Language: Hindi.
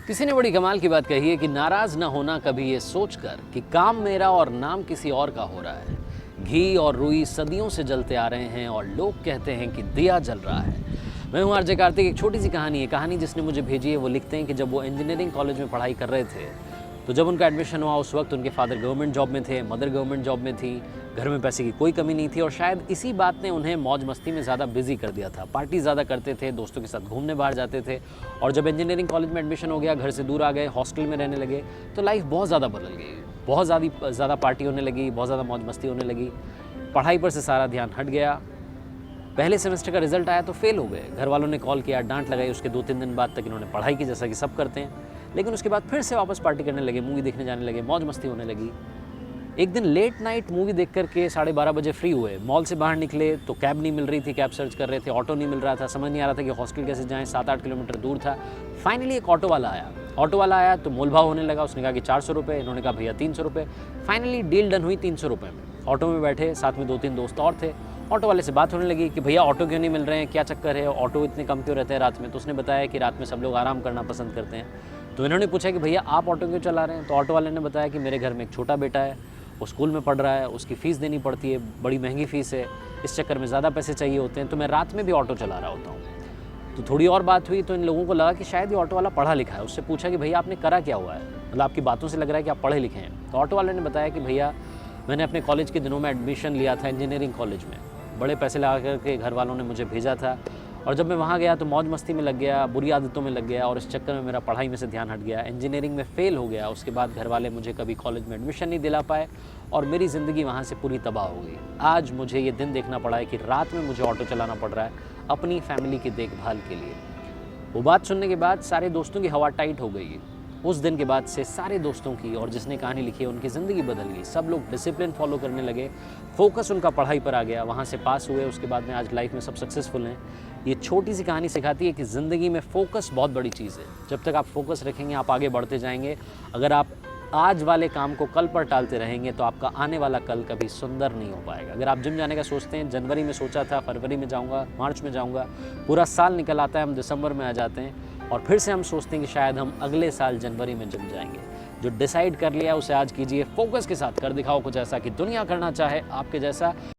किसी ने बड़ी कमाल की बात कही है कि नाराज ना होना कभी ये सोचकर कि काम मेरा और नाम किसी और का हो रहा है। घी और रुई सदियों से जलते आ रहे हैं और लोग कहते हैं कि दिया जल रहा है। मैं हूँ आरजे कार्तिक। एक छोटी सी कहानी है। कहानी जिसने मुझे भेजी है वो लिखते हैं कि जब वो इंजीनियरिंग कॉलेज में पढ़ाई कर रहे थे तो जब उनका एडमिशन हुआ उस वक्त उनके फादर गवर्नमेंट जॉब में थे, मदर गवर्नमेंट जॉब में थी। घर में पैसे की कोई कमी नहीं थी और शायद इसी बात ने उन्हें मौज मस्ती में ज़्यादा बिजी कर दिया था। पार्टी ज़्यादा करते थे, दोस्तों के साथ घूमने बाहर जाते थे। और जब इंजीनियरिंग कॉलेज में एडमिशन हो गया, घर से दूर आ गए, हॉस्टल में रहने लगे, तो लाइफ बहुत ज़्यादा बदल गई। बहुत ज़्यादा पार्टी होने लगी, बहुत ज़्यादा मौज मस्ती होने लगी। पढ़ाई पर से सारा ध्यान हट गया। पहले सेमेस्टर का रिजल्ट आया तो फेल हो गए। घर वालों ने कॉल किया, डांट लगाई। उसके 2-3 दिन बाद तक इन्होंने पढ़ाई की जैसा कि सब करते हैं, लेकिन उसके बाद फिर से वापस पार्टी करने लगे, मूवी देखने जाने लगे, मौज मस्ती होने लगी। एक दिन लेट नाइट मूवी देख कर के 12:30 बजे फ्री हुए। मॉल से बाहर निकले तो कैब नहीं मिल रही थी, कैब सर्च कर रहे थे, ऑटो नहीं मिल रहा था, समझ नहीं आ रहा था कि हॉस्टल कैसे जाएं। 7-8 किलोमीटर दूर था। फाइनली एक ऑटो वाला आया। तो मोलभाव होने लगा। उसने कहा कि 400 रुपये, इन्होंने कहा भैया 300 रुपये। फाइनली डील डन हुई 300 रुपये में। ऑटो में बैठे, साथ में 2-3 दोस्त और थे। ऑटो वाले से बात होने लगी कि भैया ऑटो क्यों नहीं मिल रहे हैं, क्या चक्कर है, ऑटो इतने कम क्यों रहते हैं रात में। तो उसने बताया कि रात में सब लोग आराम करना पसंद करते हैं। तो इन्होंने पूछा कि भैया आप ऑटो क्यों चला रहे हैं। तो ऑटो वाले ने बताया कि मेरे घर में एक छोटा बेटा है, वो स्कूल में पढ़ रहा है, उसकी फ़ीस देनी पड़ती है, बड़ी महंगी फ़ीस है, इस चक्कर में ज़्यादा पैसे चाहिए होते हैं, तो मैं रात में भी ऑटो चला रहा होता हूँ। तो थोड़ी और बात हुई तो इन लोगों को लगा कि शायद ये ऑटो वाला पढ़ा लिखा है। उससे पूछा कि भैया आपने करा क्या हुआ है, मतलब आपकी बातों से लग रहा है कि आप पढ़े लिखे हैं। तो ऑटो वाले ने बताया कि भैया मैंने अपने कॉलेज के दिनों में एडमिशन लिया था इंजीनियरिंग कॉलेज में, बड़े पैसे लगा करके घर वालों ने मुझे भेजा था, और जब मैं वहाँ गया तो मौज मस्ती में लग गया, बुरी आदतों में लग गया, और इस चक्कर में मेरा पढ़ाई में से ध्यान हट गया, इंजीनियरिंग में फ़ेल हो गया। उसके बाद घर वाले मुझे कभी कॉलेज में एडमिशन नहीं दिला पाए और मेरी ज़िंदगी वहाँ से पूरी तबाह हो गई। आज मुझे ये दिन देखना पड़ा है कि रात में मुझे ऑटो चलाना पड़ रहा है अपनी फैमिली की देखभाल के लिए। वो बात सुनने के बाद सारे दोस्तों की हवा टाइट हो गई। उस दिन के बाद से सारे दोस्तों की और जिसने कहानी लिखी है उनकी ज़िंदगी बदल गई। सब लोग डिसिप्लिन फॉलो करने लगे, फोकस उनका पढ़ाई पर आ गया, वहाँ से पास हुए। उसके बाद में आज लाइफ में सब सक्सेसफुल हैं। ये छोटी सी कहानी सिखाती है कि ज़िंदगी में फ़ोकस बहुत बड़ी चीज़ है। जब तक आप फोकस रखेंगे आप आगे बढ़ते जाएंगे। अगर आप आज वाले काम को कल पर टालते रहेंगे तो आपका आने वाला कल कभी सुंदर नहीं हो पाएगा। अगर आप जिम जाने का सोचते हैं, जनवरी में सोचा था, फरवरी में जाऊँगा, मार्च में जाऊँगा, पूरा साल निकल आता है, हम दिसंबर में आ जाते हैं और फिर से हम सोचते हैं कि शायद हम अगले साल जनवरी में जिम जाएंगे। जो डिसाइड कर लिया उसे आज कीजिए, फोकस के साथ कर दिखाओ कुछ ऐसा कि दुनिया करना चाहे आपके जैसा।